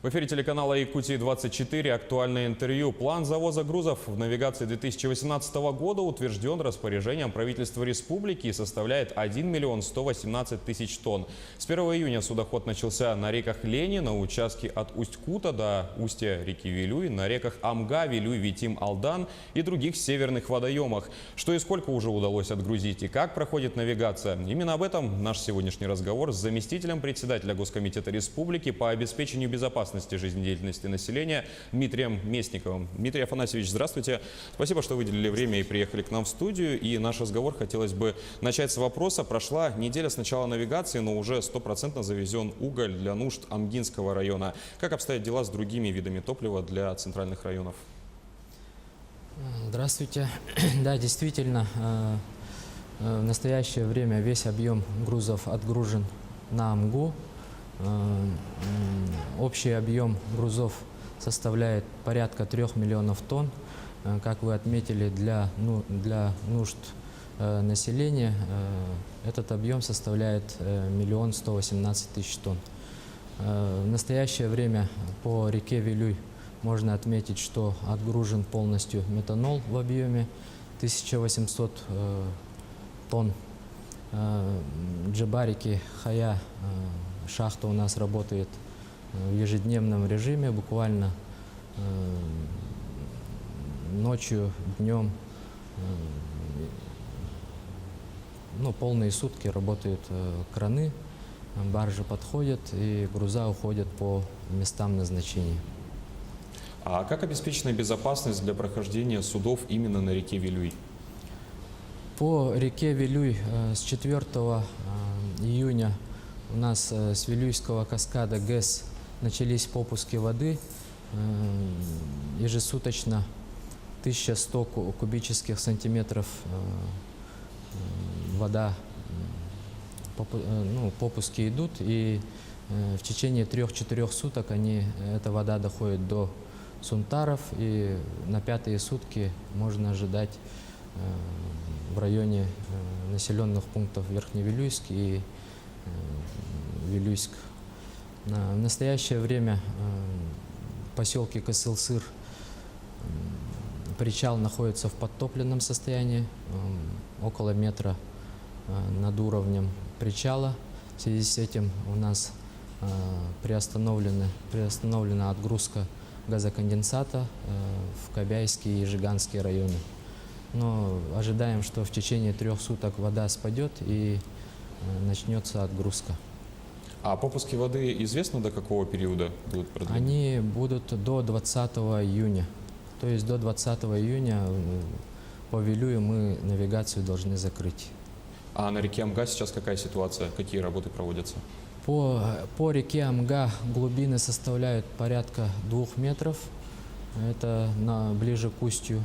В эфире телеканала Якутии-24 актуальное интервью. План завоза грузов в навигации 2018 года утвержден распоряжением правительства республики и составляет 1 миллион 118 тысяч тонн. С 1 июня судоход начался на реках Лени, на участке от Усть-Кута до устья реки Вилюй, на реках Амга, Вилюй, Витим, Алдан и других северных водоемах. Что и сколько уже удалось отгрузить и как проходит навигация. Именно об этом наш сегодняшний разговор с заместителем председателя Госкомитета республики по обеспечению безопасности жизнедеятельности населения Дмитрием Местниковым. Дмитрий Афанасьевич, здравствуйте. Спасибо, что выделили время и приехали к нам в студию. И наш разговор хотелось бы начать с вопроса. Прошла неделя с начала навигации, но уже стопроцентно завезен уголь для нужд Амгинского района. Как обстоят дела с другими видами топлива для центральных районов? Здравствуйте. Да, действительно, в настоящее время весь объем грузов отгружен на Амгу. Общий объем грузов составляет порядка 3 миллионов тонн. Как вы отметили, для нужд населения этот объем составляет 1 118 000 тонн. В настоящее время по реке Вилюй можно отметить, что отгружен полностью метанол в объеме 1800 тонн. Джебарики, Хая, шахта у нас работает в ежедневном режиме, буквально ночью, днем, полные сутки работают краны, баржи подходят и груза уходят по местам назначения. А как обеспечена безопасность для прохождения судов именно на реке Вилюй? По реке Вилюй с 4 июня у нас с Вилюйского каскада ГЭС начались попуски воды. Ежесуточно 1100 кубических сантиметров вода, попуски идут, и в течение 3-4 суток эта вода доходит до Сунтаров, и на 5-е сутки можно ожидать в районе населенных пунктов Верхневилюйск и Вилюйск. В настоящее время в поселке Кысыл-Сыр причал находится в подтопленном состоянии, около метра над уровнем причала. В связи с этим у нас приостановлена отгрузка газоконденсата в Кобяйский и Жиганский районы. Но ожидаем, что в течение 3 суток вода спадет и начнется отгрузка. А попуски воды известно до какого периода будут продлены? Они будут до 20 июня. То есть до 20 июня по Вилюю мы навигацию должны закрыть. А на реке Амга сейчас какая ситуация? Какие работы проводятся? По реке Амга глубины составляют порядка 2 метров. Это ближе к устью.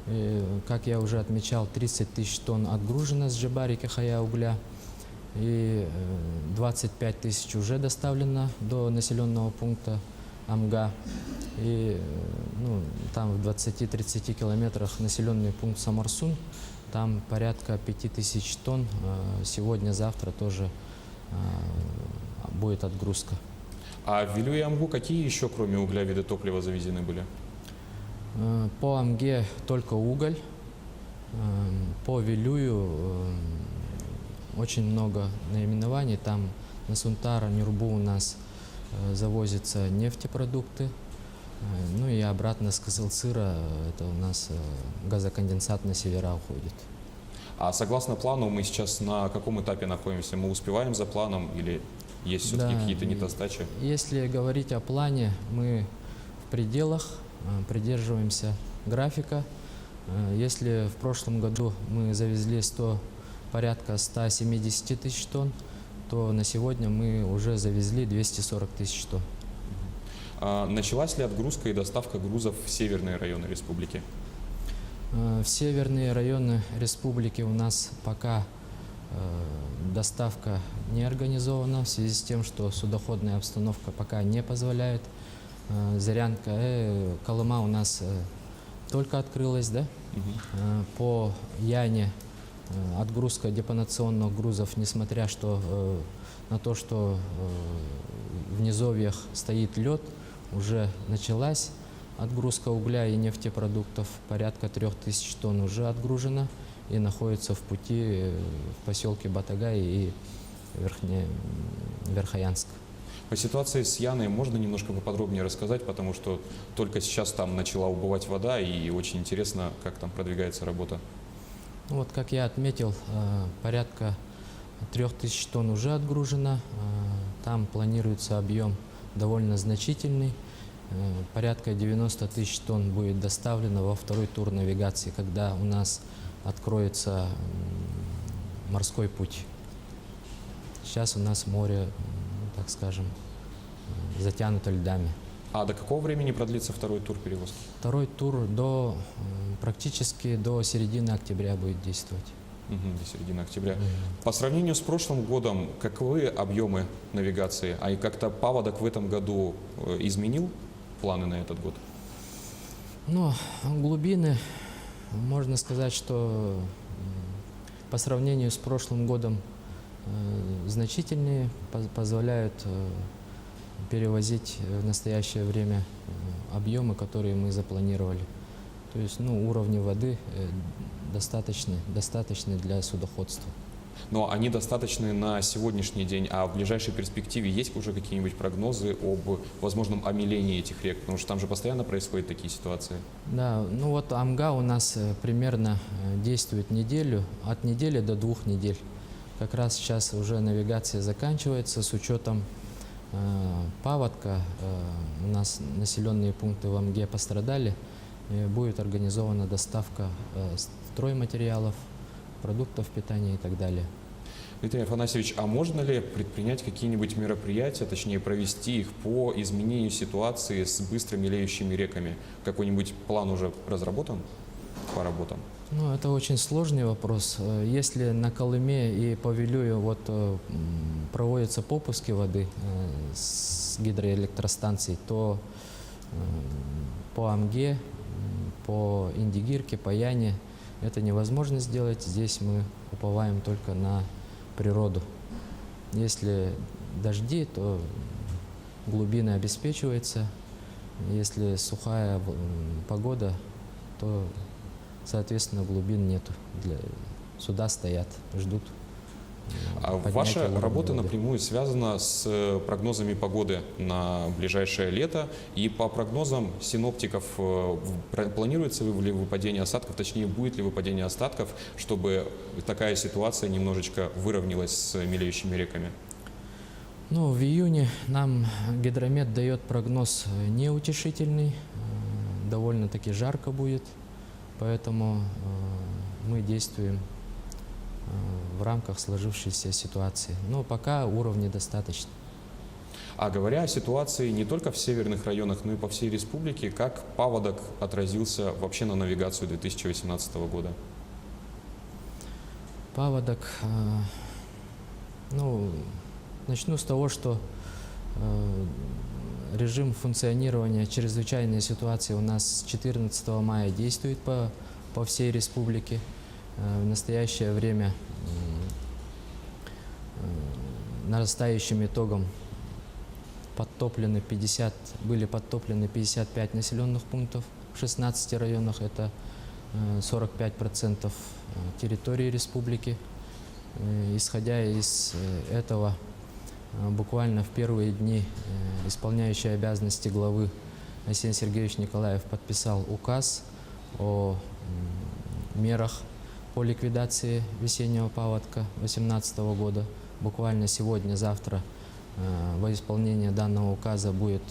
И, как я уже отмечал, 30 000 тонн отгружено с Джебарики Хая угля. И 25 000 уже доставлено до населенного пункта Амга. И там в 20-30 километрах населенный пункт Самарсун. Там порядка 5000 тонн. Сегодня-завтра тоже будет отгрузка. А в Вилюй и Амгу какие еще, кроме угля, виды топлива завезены были? По Амге только уголь. По Вилюю очень много наименований. Там на Сунтара, Нюрбу у нас завозятся нефтепродукты. И обратно с Кысыл-Сыра это у нас газоконденсат на севера уходит. А согласно плану мы сейчас на каком этапе находимся? Мы успеваем за планом или есть все-таки какие-то недостачи? Если говорить о плане, мы в пределах, придерживаемся графика. Если в прошлом году мы завезли порядка 170 000 тонн, то на сегодня мы уже завезли 240 000 тонн. А началась ли отгрузка и доставка грузов в северные районы республики? В северные районы республики у нас пока доставка не организована в связи с тем, что судоходная обстановка пока не позволяет. Зырянка, Колыма у нас только открылась, да? По Яне отгрузка депонационных грузов, несмотря на то, что в низовьях стоит лед, уже началась отгрузка угля и нефтепродуктов. Порядка 3000 тонн уже отгружено и находится в пути в поселке Батагай и Верхоянск. По ситуации с Яной можно немножко поподробнее рассказать, потому что только сейчас там начала убывать вода, и очень интересно, как там продвигается работа. Ну вот, как я отметил, порядка 3000 тонн уже отгружено. Там планируется объем довольно значительный. Порядка 90 тысяч тонн будет доставлено во второй тур навигации, когда у нас откроется морской путь. Сейчас у нас море, так скажем, затянуто льдами. А до какого времени продлится второй тур перевозки? Второй тур практически до середины октября будет действовать. До середины октября. По сравнению с прошлым годом, каковы объемы навигации? А и как-то паводок в этом году изменил планы на этот год? Ну, глубины, можно сказать, что по сравнению с прошлым годом значительнее, позволяют перевозить в настоящее время объемы, которые мы запланировали. То есть, уровни воды достаточны для судоходства. Но они достаточны на сегодняшний день, а в ближайшей перспективе есть уже какие-нибудь прогнозы об возможном омелении этих рек? Потому что там же постоянно происходят такие ситуации. Да, вот Амга у нас примерно действует неделю, от недели до 2 недель. Как раз сейчас уже навигация заканчивается с учетом паводка. У нас населенные пункты в Амге пострадали. Будет организована доставка стройматериалов, продуктов питания и так далее. Дмитрий Афанасьевич, а можно ли предпринять какие-нибудь мероприятия, точнее провести их по изменению ситуации с быстро мелеющими реками? Какой-нибудь план уже разработан по работам? Это очень сложный вопрос. Если на Колыме и по Вилюю проводятся попуски воды с гидроэлектростанций, то по Амге, по Индигирке, по Яне это невозможно сделать. Здесь мы уповаем только на природу. Если дожди, то глубина обеспечивается. Если сухая погода, то, соответственно, глубин нету. Суда стоят, ждут. А ваша работа напрямую связана с прогнозами погоды на ближайшее лето. И по прогнозам синоптиков, планируется ли выпадение осадков, точнее, будет ли выпадение остатков, чтобы такая ситуация немножечко выровнялась с мелеющими реками? В июне нам гидромет дает прогноз неутешительный, довольно-таки жарко будет, поэтому мы действуем в рамках сложившейся ситуации. Но пока уровня достаточно. А говоря о ситуации не только в северных районах, но и по всей республике, как паводок отразился вообще на навигацию 2018 года? Паводок, начну с того, что режим функционирования чрезвычайной ситуации у нас с 14 мая действует по всей республике. В настоящее время нарастающим итогом были подтоплены 55 населенных пунктов в 16 районах. Это 45% территории республики. Исходя из этого, буквально в первые дни исполняющий обязанности главы Арсений Сергеевич Николаев подписал указ о мерах по ликвидации весеннего паводка 2018 года. Буквально сегодня-завтра во исполнение данного указа будет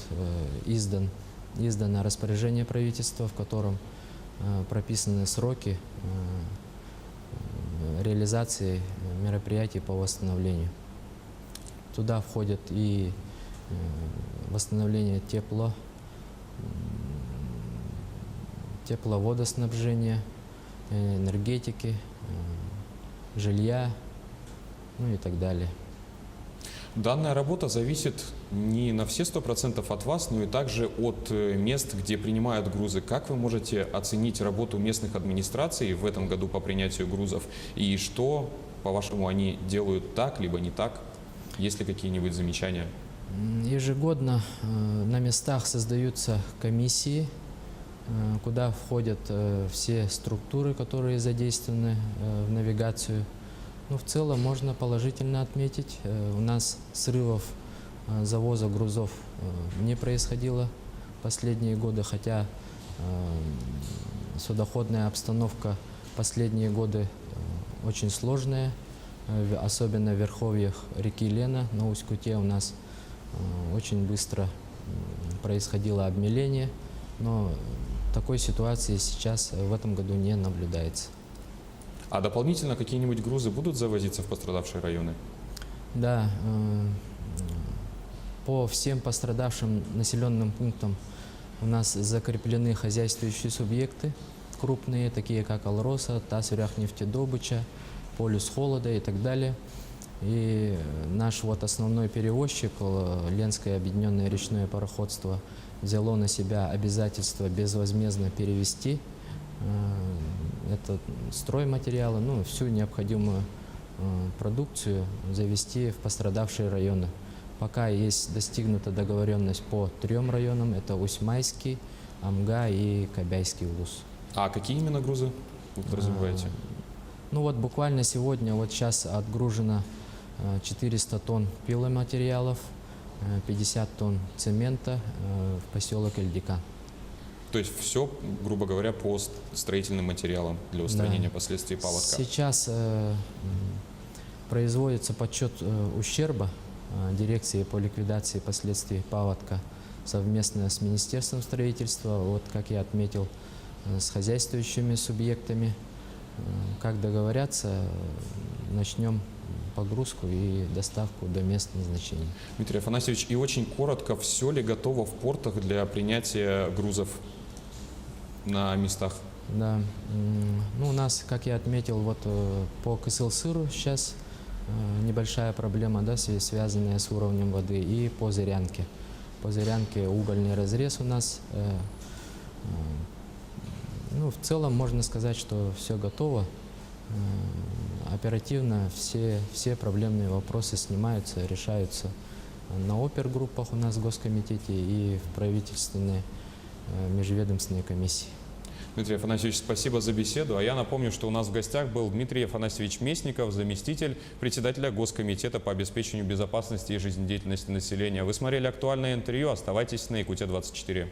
издано распоряжение правительства, в котором прописаны сроки реализации мероприятий по восстановлению. Туда входят и восстановление тепловодоснабжения, энергетики, жилья, и так далее. Данная работа зависит не на все 100% от вас, но и также от мест, где принимают грузы. Как вы можете оценить работу местных администраций в этом году по принятию грузов? И что, по-вашему, они делают так, либо не так? Есть ли какие-нибудь замечания? Ежегодно на местах создаются комиссии, куда входят все структуры, которые задействованы в навигацию. Ну, в целом можно положительно отметить, у нас срывов завоза грузов не происходило последние годы, хотя судоходная обстановка последние годы очень сложная, особенно в верховьях реки Лена, на Усть-Куте у нас очень быстро происходило обмеление, но такой ситуации сейчас в этом году не наблюдается. А дополнительно какие-нибудь грузы будут завозиться в пострадавшие районы? Да, по всем пострадавшим населенным пунктам у нас закреплены хозяйствующие субъекты крупные, такие как Алроса, Тасвряхнефтедобыча, Полюс Холода и так далее. И наш вот основной перевозчик, Ленское объединенное речное пароходство, взяло на себя обязательство безвозмездно перевести это стройматериалы, ну, всю необходимую продукцию завести в пострадавшие районы. Пока есть достигнута договоренность по 3 районам, это Усть-Майский, Амга и Кобяйский улус. А какие именно грузы вы подразумеваете? Ну вот буквально сегодня, вот сейчас отгружено 400 тонн пиломатериалов, 50 тонн цемента в поселок Эльдика. То есть все, грубо говоря, по строительным материалам для устранения последствий паводка? Сейчас производится подсчет ущерба дирекции по ликвидации последствий паводка совместно с Министерством строительства, вот как я отметил, с хозяйствующими субъектами. Как договорятся, начнем погрузку и доставку до мест назначения. Дмитрий Афанасьевич, и очень коротко, все ли готово в портах для принятия грузов на местах? Да, ну у нас, как я отметил, вот по Кызылсыру сейчас небольшая проблема, да, связанная с уровнем воды, и по Зырянке. По Зырянке угольный разрез у нас. Ну, в целом можно сказать, что все готово. Оперативно все проблемные вопросы снимаются, решаются на опергруппах у нас в Госкомитете и в правительственной межведомственной комиссии. Дмитрий Афанасьевич, спасибо за беседу. А я напомню, что у нас в гостях был Дмитрий Афанасьевич Местников, заместитель председателя Госкомитета по обеспечению безопасности и жизнедеятельности населения. Вы смотрели актуальное интервью. Оставайтесь на Якутия-24.